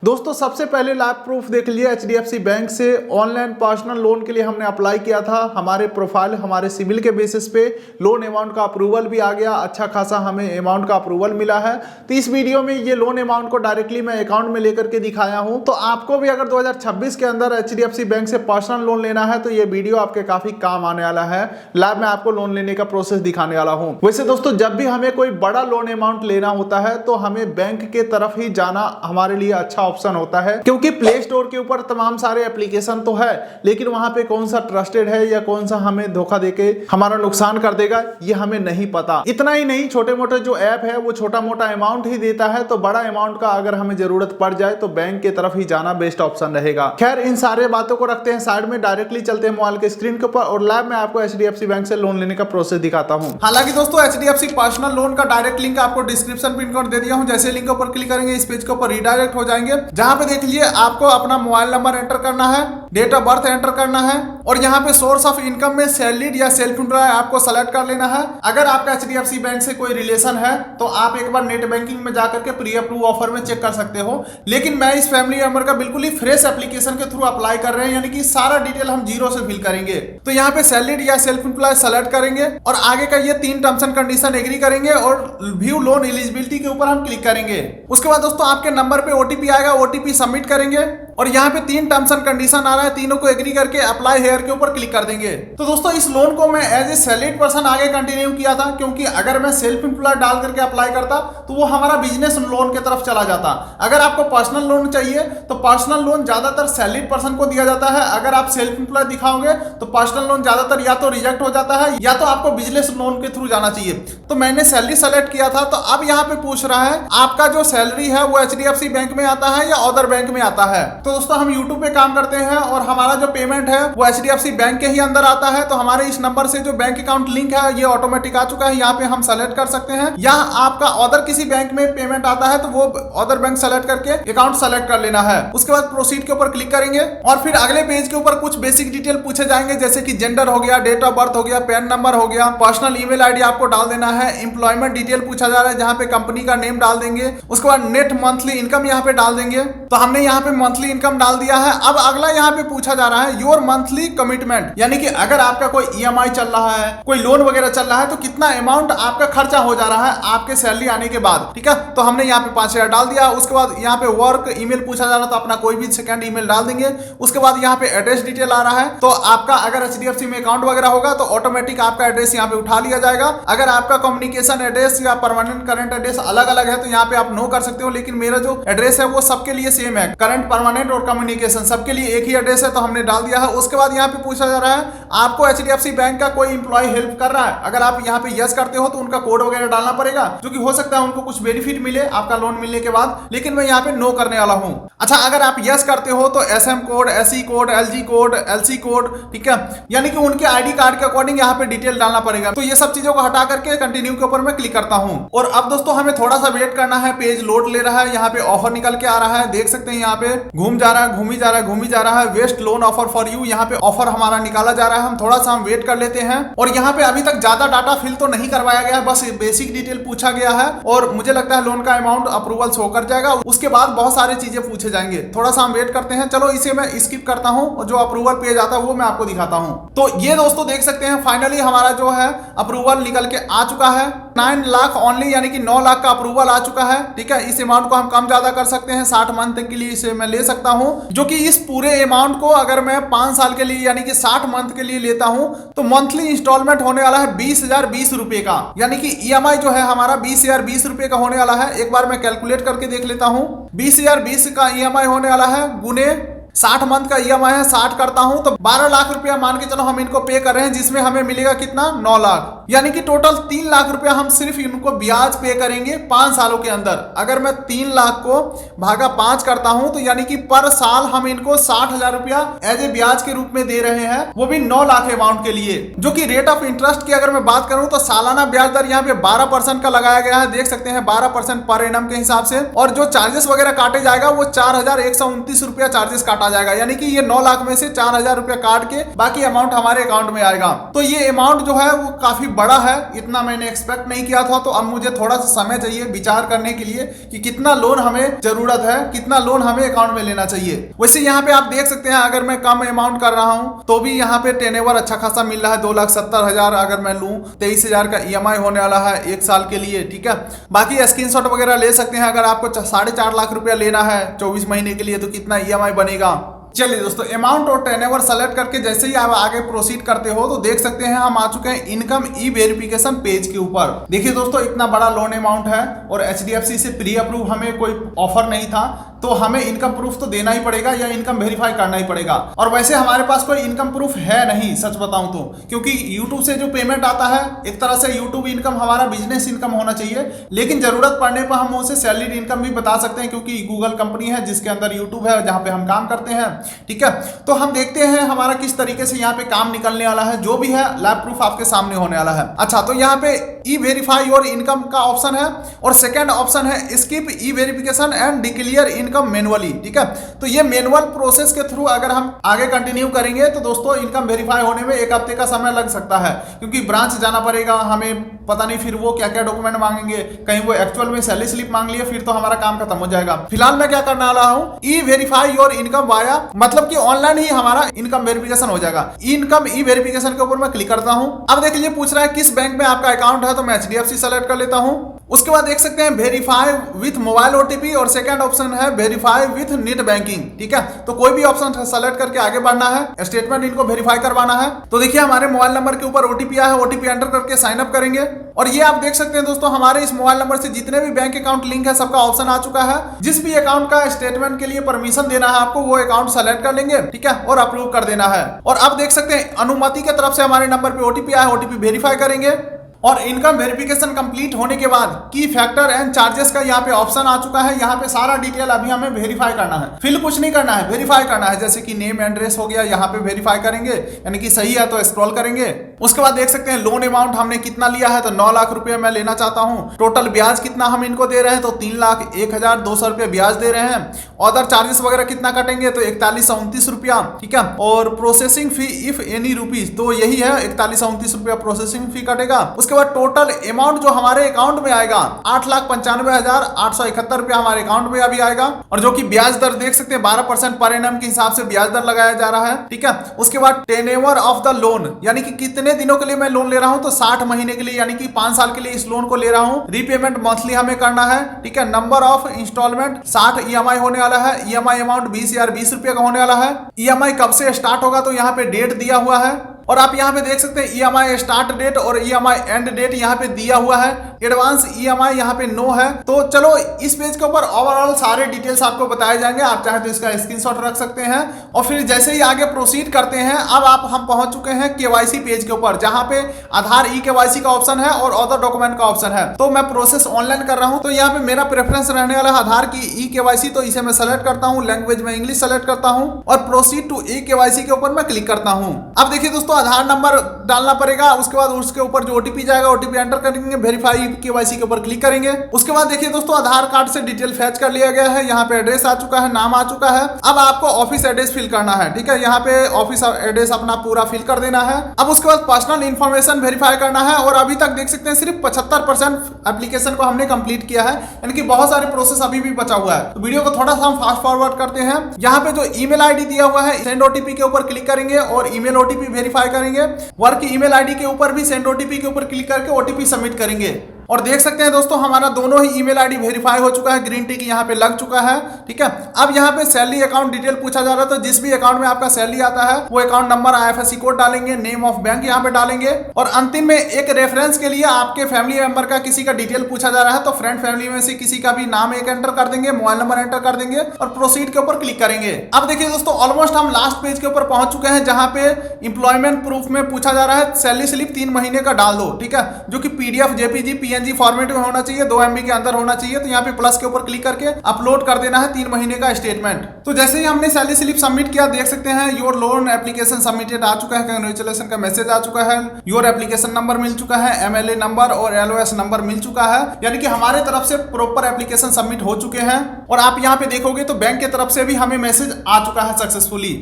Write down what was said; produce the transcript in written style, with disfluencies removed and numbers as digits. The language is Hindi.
दोस्तों सबसे पहले लाइव प्रूफ देख लिए एचडीएफसी बैंक से ऑनलाइन पर्सनल लोन के लिए हमने अप्लाई किया था। हमारे प्रोफाइल हमारे सिविल के बेसिस पे लोन अमाउंट का अप्रूवल भी आ गया, अच्छा खासा हमें अमाउंट का अप्रूवल मिला है। तो इस वीडियो में ये लोन अमाउंट को डायरेक्टली मैं अकाउंट में लेकर के दिखाया हूं। तो आपको भी अगर 2026 के अंदर एचडीएफसी बैंक से पर्सनल लोन लेना है तो ये वीडियो आपके काफी काम आने वाला है। लाइव में आपको लोन लेने का प्रोसेस दिखाने वाला हूँ। वैसे दोस्तों जब भी हमें कोई बड़ा लोन अमाउंट लेना होता है तो हमें बैंक के तरफ ही जाना हमारे लिए अच्छा ऑप्शन होता है, क्योंकि प्ले स्टोर के ऊपर तमाम सारे एप्लीकेशन तो है, लेकिन वहां पे कौन सा ट्रस्टेड है या कौन सा हमें धोखा देके हमारा नुकसान कर देगा ये हमें नहीं पता। इतना ही नहीं, छोटे मोटे जो ऐप है वो छोटा मोटा अमाउंट ही देता है, तो बड़ा अमाउंट का अगर हमें जरूरत पड़ जाए तो बैंक के तरफ ही जाना बेस्ट ऑप्शन रहेगा। खैर इन सारे बातों को रखते हैं साइड में, डायरेक्टली चलते हैं मोबाइल के स्क्रीन के ऊपर और लाइव में आपको एचडीएफसी बैंक से लोन लेने का प्रोसेस दिखाता हूँ। हालांकि दोस्तों एचडीएफसी पर्सनल लोन का डायरेक्ट लिंक आपको डिस्क्रिप्शन पिन कर दे दिया हूँ। जैसे लिंक पर क्लिक करेंगे इस पेज के ऊपर रिडायरेक्ट हो जाएंगे, जहां पे देख लीजिए आपको अपना मोबाइल नंबर एंटर करना है, डेट ऑफ बर्थ एंटर करना है और यहाँ पे सोर्स ऑफ इनकम में सैलरीड या सेल्फ एम्प्लॉय आपको सेलेक्ट कर लेना है। अगर आपका एचडीएफसी बैंक से कोई रिलेशन है तो आप एक बार नेट बैंकिंग में जाकर के प्री अप्रूव ऑफर में चेक कर सकते हो, लेकिन मैं इस फैमिली मेंबर का बिल्कुल ही फ्रेश एप्लीकेशन के थ्रू अप्लाई कर रहे हैं, यानी कि सारा डिटेल हम जीरो से फिल करेंगे। तो यहाँ पे सैलरीड या सेल्फ एम्प्लॉय सेलेक्ट करेंगे और आगे का ये 3 टर्म्स एंड कंडीशन एग्री करेंगे और व्यू लोन एलिजिबिलिटी के ऊपर हम क्लिक करेंगे। उसके बाद दोस्तों आपके नंबर पे ओटीपी आएगा, ओटीपी सबमिट करेंगे और यहाँ पे 3 टर्म्स एंड कंडीशन आ रहा है, तीनों को एग्री करके अप्लाई हेयर के ऊपर क्लिक कर देंगे। तो दोस्तों इस लोन को मैं एज ए सैलरीड पर्सन आगे कंटिन्यू किया था, क्योंकि अगर मैं सेल्फ एम्प्लॉय डाल करके अप्लाई करता तो वो हमारा बिजनेस लोन की तरफ चला जाता। अगर आपको पर्सनल लोन चाहिए तो पर्सनल लोन ज्यादातर सैलरीड पर्सन को दिया जाता है। अगर आप सेल्फ एम्प्लॉय दिखाओगे तो पर्सनल लोन ज्यादातर या तो रिजेक्ट हो जाता है या तो आपको बिजनेस लोन के थ्रू जाना चाहिए। तो मैंने सैलरी सेलेक्ट किया था। तो अब यहाँ पे पूछ रहा है आपका जो सैलरी है वो एचडीएफसी बैंक में आता है या अदर बैंक में आता है। तो दोस्तों हम यूट्यूब पे काम करते हैं और हमारा जो पेमेंट है वो एचडीएफसी बैंक के ही अंदर आता है। तो हमारे इस नंबर से जो बैंक अकाउंट लिंक है ये ऑटोमेटिक आ चुका है, यहाँ पे हम सेलेक्ट कर सकते हैं। या आपका अदर किसी बैंक में पेमेंट आता है तो वो अदर बैंक सेलेक्ट करके अकाउंट सेलेक्ट कर लेना है। उसके बाद प्रोसीड के ऊपर क्लिक करेंगे और फिर अगले पेज के ऊपर कुछ बेसिक डिटेल पूछे जाएंगे, जैसे कि जेंडर हो गया, डेट ऑफ बर्थ हो गया, पैन नंबर हो गया, पर्सनल ईमेल आईडी आपको डाल देना है, एम्प्लॉयमेंट डिटेल पूछा जा रहा है जहाँ पे कंपनी का नेम डाल देंगे। उसके बाद नेट मंथली इनकम यहाँ पे डाल देंगे। तो हमने यहाँ पे मंथली इनकम डाल दिया है। अब अगला यहाँ पे पूछा जा रहा है योर मंथली कमिटमेंट, यानी कि अगर आपका कोई ईएमआई चल रहा है, कोई लोन वगैरह चल रहा है तो कितना अमाउंट आपका खर्चा हो जा रहा है आपके सैलरी आने के बाद। ठीक है, तो हमने यहाँ पे 5000 डाल दिया। उसके बाद यहाँ पे वर्क ईमेल पूछा जा रहा था, अपना कोई भी सेकंड ईमेल डाल देंगे। उसके बाद यहाँ पे एड्रेस डिटेल आ रहा है, तो आपका अगर एचडीएफसी में अकाउंट वगैरह होगा तो ऑटोमेटिक आपका एड्रेस यहाँ पे उठा लिया जाएगा। अगर आपका कम्युनिकेशन एड्रेस या परमानेंट करंट एड्रेस अलग अलग है तो यहाँ पे आप नो कर सकते हो, लेकिन मेरा जो एड्रेस है वो सबके लिए सेम है, करंट, परमानेंट और कम्युनिकेशन सबके लिए एक ही एड्रेस है, तो हमने डाल दिया है। उसके बाद यहाँ पे पूछा जा रहा है आपको एचडीएफसी बैंक का कोई इंप्लॉय हेल्प कर रहा है। अगर आप यहाँ पे यस करते हो तो उनका कोड वगैरह डालना पड़ेगा, जो कि हो सकता है उनको कुछ बेनिफिट मिले आपका लोन मिलने के बाद, लेकिन मैं यहाँ पे नो करने वाला हूँ। अच्छा, अगर आप यस करते हो तो SM code, SE code, LG code, LC code, ठीक है, यानी कि उनके आईडी कार्ड के अकॉर्डिंग यहाँ पे डिटेल डालना पड़ेगा। तो ये सब चीजों को हटा करके कंटिन्यू के ऊपर मैं क्लिक करता हूँ। और अब दोस्तों हमें थोड़ा सा वेट करना है, पेज लोड ले रहा है। यहाँ पे ऑफर निकल के आ रहा है, देख सकते हैं यहाँ पे घूम जा रहा है, घूमी जा रहा है, घूमी जा रहा है, best loan offer for you. यहाँ पे ऑफर हमारा निकाला जा रहा है, हम थोड़ा सा हम वेट कर लेते हैं। और यहाँ पे अभी तक ज्यादा डाटा फिल तो नहीं करवाया गया है, बस बेसिक डिटेल पूछा गया है और मुझे लगता है लोन का अमाउंट अप्रूवल शो कर जाएगा। उसके बाद बहुत सारी चीजें पूछे जाएंगे, थोड़ा सा हम वेट करते हैं। चलो इसे मैं स्किप करता हूँ और जो अप्रूवल पेज आता है वो मैं आपको दिखाता हूँ। तो ये दोस्तों देख सकते हैं फाइनली हमारा जो है अप्रूवल निकल के आ चुका है। 9 लाख ओनली, यानी कि 9 लाख का अप्रूवल आ चुका है। ठीक है, इस अमाउंट को हम कम ज्यादा कर सकते हैं, 60 मंथ के लिए इसे मैं ले सकता हूं, जो कि इस पूरे अमाउंट को अगर मैं 5 साल के लिए यानी कि 60 मंथ के लिए लेता हूं तो मंथली इंस्टॉलमेंट होने वाला है 20,020 रुपए का, यानी कि ईएमआई जो है हमारा 20,020 रुपए का होने वाला है। एक बार मैं कैलकुलेट करके देख लेता हूं, 20,020 का ईएमआई होने वाला है गुने 60 मंथ का ईएमआई है, 60 करता हूं तो 12 लाख रुपया मान के चलो हम इनको पे कर रहे हैं, जिसमें हमें मिलेगा कितना, 9 लाख, यानी कि टोटल 3 लाख रुपया हम सिर्फ इनको ब्याज पे करेंगे 5 सालों के अंदर। अगर मैं 3 लाख को भागा 5 करता हूं तो यानी कि पर साल हम इनको 60,000 रुपया एज ए ब्याज के रूप में दे रहे हैं, वो भी 9 लाख अमाउंट के लिए। जो कि रेट ऑफ इंटरेस्ट की अगर मैं बात करूं तो सालाना ब्याज दर यहाँ पे 12% का लगाया गया है, देख सकते हैं 12% पर एनम के हिसाब से। और जो चार्जेस वगैरह काटे जाएगा वो 4,129 रुपया चार्जेस काटे काटा जाएगा, यानी कि ये 9 लाख में से 4,000 रुपया काट के बाकी अमाउंट हमारे अकाउंट में आएगा। तो ये अमाउंट जो है वो काफी बड़ा है, इतना मैंने एक्सपेक्ट नहीं किया था। तो अब मुझे थोड़ा सा समय चाहिए विचार करने के लिए कि कितना लोन हमें जरूरत है, कितना लोन हमें अकाउंट में लेना चाहिए। वैसे यहाँ पे आप देख सकते हैं अगर मैं कम अमाउंट कर रहा हूँ तो भी यहाँ पे टेनेवर अच्छा खासा मिल रहा है, 2,70,000 अगर मैं लूँ, 23,000 का EMI होने वाला है 1 साल के लिए, ठीक है। बाकी स्क्रीनशॉट वगैरह ले सकते हैं। अगर आपको 4.5 लाख रुपया लेना है 24 महीने के लिए तो कितना EMI बनेगा। चलिए दोस्तों, अमाउंट और टेनेवर सेलेक्ट करके जैसे ही आप आगे प्रोसीड करते हो तो देख सकते हैं हम आ चुके हैं इनकम ई वेरिफिकेशन पेज के ऊपर। देखिए दोस्तों, इतना बड़ा लोन अमाउंट है और HDFC से प्री अप्रूव हमें कोई ऑफर नहीं था, तो हमें इनकम प्रूफ तो देना ही पड़ेगा या इनकम वेरीफाई करना ही पड़ेगा। और वैसे हमारे पास कोई इनकम प्रूफ है नहीं, सच बताऊं तो, क्योंकि YouTube से जो पेमेंट आता है एक तरह से YouTube इनकम हमारा बिजनेस इनकम होना चाहिए, लेकिन जरूरत पड़ने पर हम उसे सैलरी इनकम भी बता सकते हैं, क्योंकि गूगल कंपनी है जिसके अंदर YouTube है जहां पे हम काम करते हैं, ठीक है। तो हम देखते हैं हमारा किस तरीके से यहाँ पे काम निकलने वाला है। जो भी है लैब प्रूफ आपके सामने होने वाला है। अच्छा, तो यहाँ पे ई वेरीफाई योर इनकम का ऑप्शन है और सेकेंड ऑप्शन है skip E verification and declare income manually, ठीक है। तो ये मैनुअल प्रोसेस के थ्रू अगर हम आगे कंटिन्यू करेंगे तो दोस्तों इनकम वेरीफाई होने में 1 हफ्ते का समय लग सकता है, क्योंकि ब्रांच जाना पड़ेगा हमें, पता नहीं फिर वो क्या क्या डॉक्यूमेंट मांगेंगे, कहीं वो एक्चुअल में सैलरी स्लिप मांग लिया फिर तो हमारा काम खत्म हो जाएगा। फिलहाल मैं क्या करने वाला हूँ, ई वेरीफाई योर इनकम वाया, मतलब कि ऑनलाइन ही हमारा इनकम वेरिफिकेशन हो जाएगा। इनकम ई वेरिफिकेशन के ऊपर मैं क्लिक करता हूँ। अब देख लीजिए पूछ रहा है किस बैंक में आपका अकाउंट है, तो मैं HDFC सेलेक्ट कर लेता हूँ। उसके बाद देख सकते हैं वेरीफाई विथ मोबाइल OTP और सेकंड ऑप्शन है वेरीफाई विथ नेट बैंकिंग, ठीक है। तो कोई भी ऑप्शन सेलेक्ट करके आगे बढ़ना है, स्टेटमेंट इनको वेरीफाई करवाना है। तो देखिए हमारे मोबाइल नंबर के ऊपर OTP आया है, OTP एंटर करके साइन अप करेंगे। और ये आप देख सकते हैं दोस्तों हमारे इस मोबाइल नंबर से जितने भी बैंक अकाउंट लिंक है सबका ऑप्शन आ चुका है। जिस भी अकाउंट का स्टेटमेंट के लिए परमिशन देना है आपको, वो अकाउंट सेलेक्ट कर लेंगे, ठीक है, और अप्रूव कर देना है। और अब देख सकते हैं अनुमति की तरफ से हमारे नंबर पे OTP आया है, OTP वेरीफाई करेंगे। और इनकम वेरिफिकेशन कंप्लीट होने के बाद की फैक्टर एंड चार्जेस का यहाँ पे ऑप्शन आ चुका है। यहाँ पे सारा डिटेल अभी हमें वेरीफाई करना है, फिल कुछ नहीं करना है, वेरीफाई करना है। जैसे कि नेम एड्रेस हो गया, यहाँ पे वेरीफाई करेंगे, यानी कि सही है तो स्क्रॉल करेंगे। उसके बाद देख सकते हैं लोन अमाउंट हमने कितना लिया है, तो 9 लाख रुपए मैं लेना चाहता हूँ। टोटल ब्याज कितना हम इनको दे रहे हैं, तो 3,01,200 रुपये ब्याज दे रहे हैं। अदर चार्जेस वगैरह कितना कटेंगे, तो 4129 रुपया, ठीक है। और processing fee if any rupees, तो यही है 4129 रुपया प्रोसेसिंग फी कटेगा। उसके बाद टोटल अमाउंट जो हमारे अकाउंट में आएगा 8,95,871 रुपया हमारे अकाउंट में अभी आएगा। और जो कि ब्याज दर देख सकते हैं 12% पर एनम के हिसाब से ब्याज दर लगाया जा रहा है, ठीक है। उसके बाद टेनेवर ऑफ द लोन, यानी कि कितने दिनों के लिए मैं लोन ले रहा हूं, तो 60 महीने के लिए, यानी कि 5 साल के लिए इस लोन को ले रहा हूं। रीपेमेंट मंथली हमें करना है, ठीक है। नंबर ऑफ इंस्टॉलमेंट 60 EMI होने वाला है। EMI अमाउंट 20,020 रुपये का होने वाला है। EMI कब से स्टार्ट होगा, तो यहाँ पे डेट दिया हुआ है। और आप यहाँ पे देख सकते हैं EMI स्टार्ट डेट और EMI एंड डेट यहाँ पे दिया हुआ है। एडवांस EMI यहाँ पे नो है। तो चलो इस पेज के ऊपर ओवरऑल सारे डिटेल्स आपको बताए जाएंगे, आप चाहे तो इसका स्क्रीनशॉट रख सकते हैं। और फिर जैसे ही आगे प्रोसीड करते हैं, अब हम पहुंच चुके हैं KYC पेज के ऊपर, जहां पे आधार KYC का ऑप्शन है और अदर डॉक्यूमेंट का ऑप्शन है। तो मैं प्रोसेस ऑनलाइन कर रहा हूं, तो यहाँ पे मेरा प्रेफरेंस रहने वाला है आधार की KYC, तो इसे मैं सेलेक्ट करता हूँ। लैंग्वेज में इंग्लिश सेलेक्ट करता हूँ और प्रोसीड टू KYC के ऊपर मैं क्लिक करता हूँ। अब देखिए दोस्तों, आधार नंबर डालना पड़ेगा। उसके बाद उसके ऊपर जो OTP जाएगा, OTP एंटर करेंगे, वेरीफाई KYC के ऊपर क्लिक करेंगे। उसके बाद देखिए दोस्तों, आधार कार्ड से डिटेल फैच कर लिया गया है। यहाँ पे एड्रेस आ चुका है, नाम आ चुका है। अब आपको ऑफिस एड्रेस फिल करना है, ठीक है। यहाँ पे ऑफिस एड्रेस अपना पूरा फिल कर देना है। अब उसके बाद पर्सनल इंफॉर्मेशन वेरीफाई करना है। और अभी तक देख सकते हैं सिर्फ 75% एप्लीकेशन को हमने कंप्लीट किया है, यानी कि बहुत सारे प्रोसेस अभी भी बचा हुआ है। तो वीडियो को थोड़ा सा हम फास्ट फॉरवर्ड करते हैं। यहाँ पे जो ईमेल ID दिया हुआ है, सेंड OTP के ऊपर क्लिक करेंगे और ईमेल OTP वेरीफाई करेंगे। वर्क ईमेल ID के ऊपर भी सेंड OTP के ऊपर क्लिक करके OTP सबमिट करेंगे। और देख सकते हैं दोस्तों, हमारा दोनों ही ईमेल आईडी वेरीफाई हो चुका है, ग्रीन टिक यहाँ पे लग चुका है। ठीक है, अब यहाँ पे सैलरी अकाउंट डिटेल पूछा जा रहा है, तो जिस भी अकाउंट में आपका सैलरी आता है वो अकाउंट नंबर, IFSC कोड डालेंगे, नेम ऑफ बैंक यहाँ पे डालेंगे, और अंतिम में एक रेफरेंस के लिए आपके फैमिली मेंबर का किसी का डिटेल पूछा जा रहा है, तो फ्रेंड फैमिली में से किसी का भी नाम एक एंटर कर देंगे, मोबाइल नंबर एंटर कर देंगे और प्रोसीड के ऊपर क्लिक करेंगे। अब देखिए दोस्तों, ऑलमोस्ट हम लास्ट पेज के ऊपर पहुंच चुके हैं, जहां पे इंप्लॉयमेंट प्रूफ में पूछा जा रहा है सैलरी स्लिप 3 महीने का डाल दो। ठीक है, जो कि PDF, JPG, PNG PNG format में होना चाहिए, 2 MB के अंदर होना चाहिए। तो यहाँ पे प्लस के ऊपर क्लिक करके अपलोड कर देना है 3 महीने का स्टेटमेंट। तो जैसे ही हमने सैलरी स्लिप सबमिट किया, देख सकते हैं योर लोन एप्लीकेशन सबमिटेड आ चुका है, कांग्रेचुलेशन का मैसेज आ चुका है, योर एप्लीकेशन नंबर मिल चुका है, MLA नंबर और LOS नंबर मिल चुका है, यानी कि हमारे तरफ से प्रॉपर एप्लीकेशन सबमिट हो चुके हैं। और आप यहाँ पे देखोगे तो बैंक की तरफ से भी हमें मैसेज आ चुका है सक्सेसफुली।